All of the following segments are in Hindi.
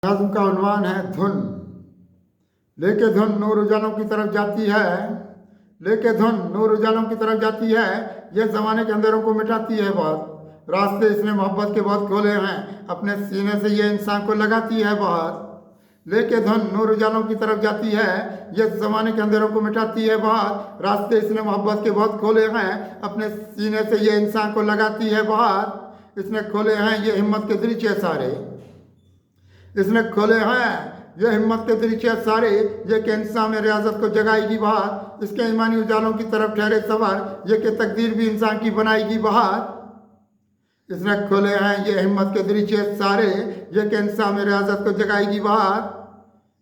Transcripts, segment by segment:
नज़्म का उन्वान है धुन। लेके धुन नूर उजालों की तरफ जाती है, लेके धुन नूर उजालों की तरफ जाती है, ये ज़माने के अंधेरों को मिटाती है बहुत। रास्ते इसने मोहब्बत के बहुत खोले हैं, अपने सीने से ये इंसान को लगाती है बहुत। लेके धुन नूर उजालों की तरफ जाती है, ये ज़माने के अंधेरों को मिटाती है बहुत। रास्ते इसने मोहब्बत के बहुत खोले हैं, अपने सीने से ये इंसान को लगाती है बहुत। इसने खोले हैं ये हिम्मत के दरीचे सारे, इसने खोले हैं ये हिम्मत के दरीचे सारे, ये कि इंसान में रियाजत को जगाएगी बहार। इसके ईमानी उजालों की तरफ ठहरे सवार, ये कि तकदीर भी इंसान की बनाएगी बहार। इसने खोले हैं ये हिम्मत के दरीचे सारे, ये कि इंसान में रियाजत को जगाएगी बहार।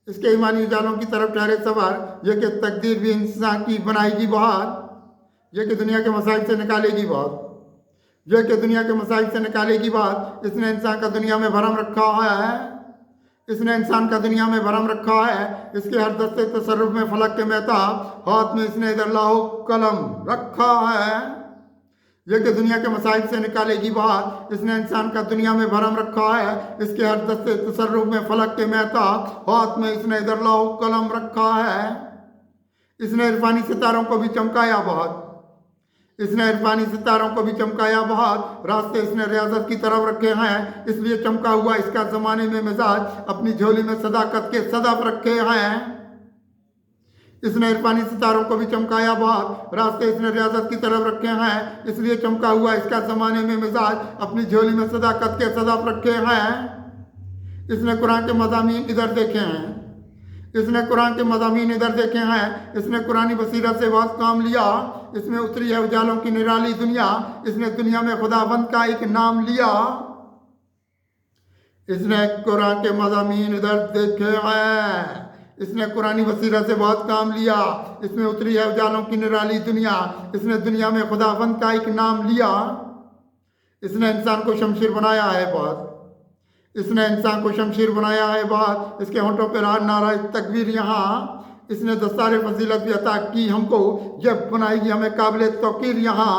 इसके ईमानी उजालों की तरफ ठहरे सवार, ये कि तकदीर भी इंसान की बनाएगी बहार। ये कि दुनिया के मसाइल से निकालेगी बात, ये कि दुनिया के मसाइल से निकालेगी बात। इसने इंसान का दुनिया में भरम रखा है, इसने इंसान का दुनिया में भरम रखा है। इसके हर दस्ते तसर्रुफ में फलक के मेहताब, हाथ में इसने इधर लाहो कलम रखा है। ये कि दुनिया के मसाइल से निकालेगी बात, इसने इंसान का दुनिया में भरम रखा है। इसके हर दस्ते तसर्रुफ में फलक के मेहताब, हाथ में इसने इधर लाहो कलम रखा है। इसने इरफानी सितारों को भी चमकाया बहुत, इसने इरफानी सितारों को भी चमकाया बहुत। रास्ते इसने रियाजत की तरफ रखे हैं, इसलिए चमका हुआ इसका ज़माने में मिजाज, अपनी झोली में सदाकत के सदफ रखे हैं। इसने इरफानी सितारों को भी चमकाया बहुत, रास्ते इसने रियाजत की तरफ रखे हैं, इसलिए चमका हुआ इसका ज़माने में मिजाज, अपनी झोली में सदाकत के सदफ रखे हैं। इसने कुरान के मज़ामीन इधर देखे हैं, इसने कुरान के मज़ामीन इधर देखे हैं। इसने कुरानी बसीरत से बहुत काम लिया, इसमें उतरी है उजालों की निराली दुनिया। इसने दुनिया में खुदाबंद का एक नाम लिया, इसने कुरान के मज़ामीन इधर देखे हैं। इसने कुरानी बसीरत से बहुत काम लिया, इसमें उतरी है उजालों की निराली दुनिया। इसने दुनिया में खुदाबंद का एक नाम लिया। इसने इंसान को शमशीर बनाया है बहुत, इसने इंसान को शमशीर बनाया है बहुत। इसके होंठों पर नारा तकबीर यहाँ, इसने दस्तार फजीलत भी अता की हमको, जब बनाएगी हमें काबिल तौकीर यहाँ।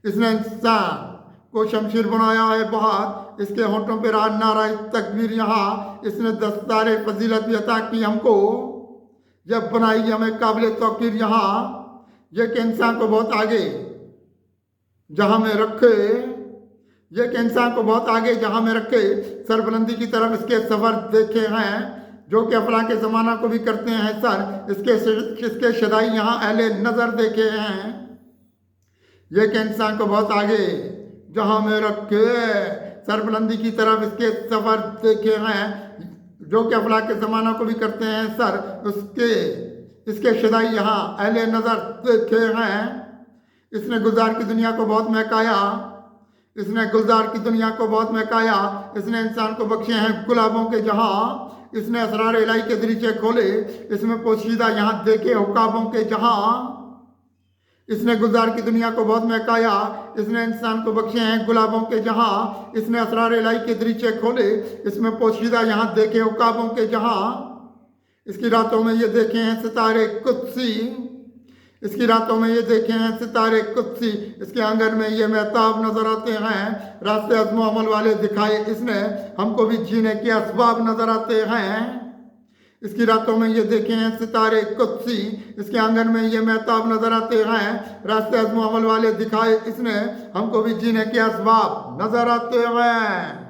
इसने इंसान को शमशीर बनाया है बहुत, इसके होंठों पर नारा तकबीर यहाँ। इसने दस्तार फजीलत भी अता की हमको, जब बनाएगी हमें काबिल तौकीर यहाँ। ये कि इंसान को बहुत आगे जहाँ में रखे, ये कि इंसान को बहुत आगे जहाँ में रखे, सरबुलंदी की तरफ इसके सफ़र देखे हैं, जो कि अफला के ज़माना को भी करते हैं सर। इसके शदाई यहाँ अहले नज़र देखे हैं। ये कि इंसान को बहुत आगे जहाँ में रखे, सरबुलंदी की तरफ इसके सफ़र देखे हैं, जो कि अफला के ज़माना को भी करते हैं सर। इसके शदाई यहाँ अहले नज़र देखे हैं। इसने गुलजार की दुनिया को बहुत महकाया, इसने गुलजार की दुनिया को बहुत महकाया। इसने इंसान को बख्शे हैं गुलाबों के जहाँ, इसने असरार इलाही के दरीचे खोले, इसमें पोशीदा यहाँ देखे हुकाबों के जहाँ। इसने गुलजार की दुनिया को बहुत महकाया, इसने इंसान को बख्शे हैं गुलाबों के जहाँ। इसने असरार इलाही के दरीचे खोले, इसमें पोशीदा यहाँ देखे हुकाबों के जहाँ। इसकी रातों में ये देखे हैं सितारे कुदसी, इसकी रातों में ये देखे हैं सितारे कुदसी। इसके आंगन में ये महताब नजर आते हैं, रास्ते अज़्म अमल वाले दिखाए इसने हमको भी जीने के असबाब नजर आते हैं। इसकी रातों में ये देखे हैं सितारे कुदसी, इसके आंगन में ये महताब नजर आते हैं, रास्ते अज़्म अमल वाले दिखाए इसने हमको भी जीने के असबाब नजर आते हैं।